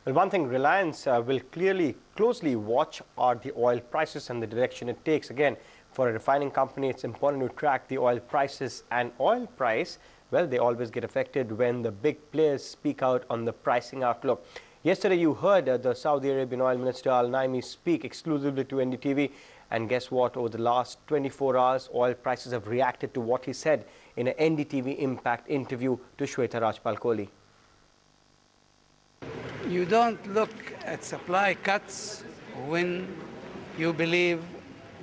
Well, one thing Reliance will closely watch are the oil prices and the direction it takes. Again, for a refining company, it's important to track the oil prices, and oil price, well, they always get affected when the big players speak out on the pricing outlook. Yesterday, you heard the Saudi Arabian Oil Minister Al-Naimi speak exclusively to NDTV. And guess what? Over the last 24 hours, oil prices have reacted to what he said in an NDTV Impact interview to Shweta Rajpal-Kohli. You don't look at supply cuts when you believe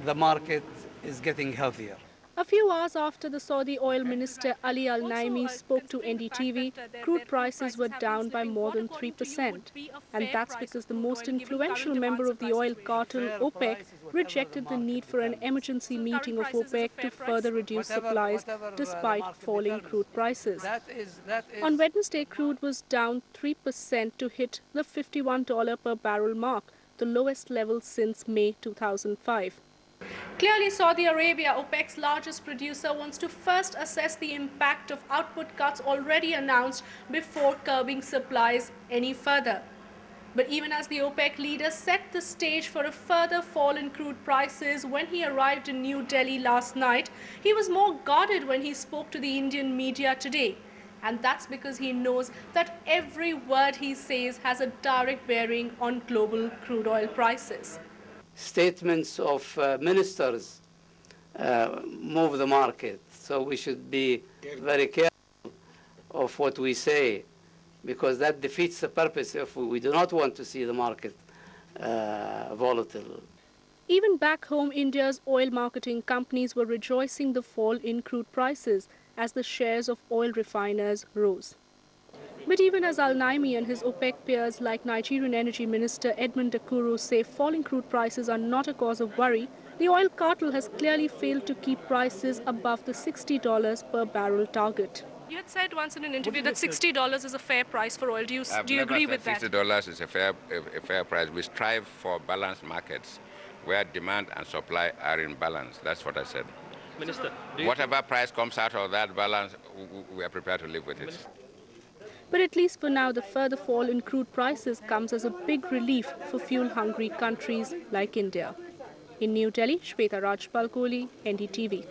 the market is getting healthier. A few hours after the Saudi oil minister Ali Al-Naimi spoke to NDTV, crude prices were down by more than 3%. And that's because the most influential member of the oil cartel, OPEC, rejected the need for an emergency meeting of OPEC to further reduce supplies despite falling crude prices. On Wednesday, crude was down 3% to hit the $51 per barrel mark, the lowest level since May 2005. Clearly, Saudi Arabia, OPEC's largest producer, wants to first assess the impact of output cuts already announced before curbing supplies any further. But even as the OPEC leader set the stage for a further fall in crude prices when he arrived in New Delhi last night, he was more guarded when he spoke to the Indian media today. And that's because he knows that every word he says has a direct bearing on global crude oil prices. Statements of ministers move the market, so we should be very careful of what we say, because that defeats the purpose if we do not want to see the market volatile. Even back home, India's oil marketing companies were rejoicing the fall in crude prices as the shares of oil refiners rose. But even as Al-Naimi and his OPEC peers like Nigerian Energy Minister Edmund Akuru say falling crude prices are not a cause of worry, the oil cartel has clearly failed to keep prices above the $60 per barrel target. You had said once in an interview that $60 is a fair price for oil. Do you agree with that? $60 is a fair price. We strive for balanced markets where demand and supply are in balance. That's what I said. Minister, whatever price comes out of that balance, we are prepared to live with it. But at least for now, the further fall in crude prices comes as a big relief for fuel-hungry countries like India. In New Delhi, Shweta Rajpal-Kohli, NDTV.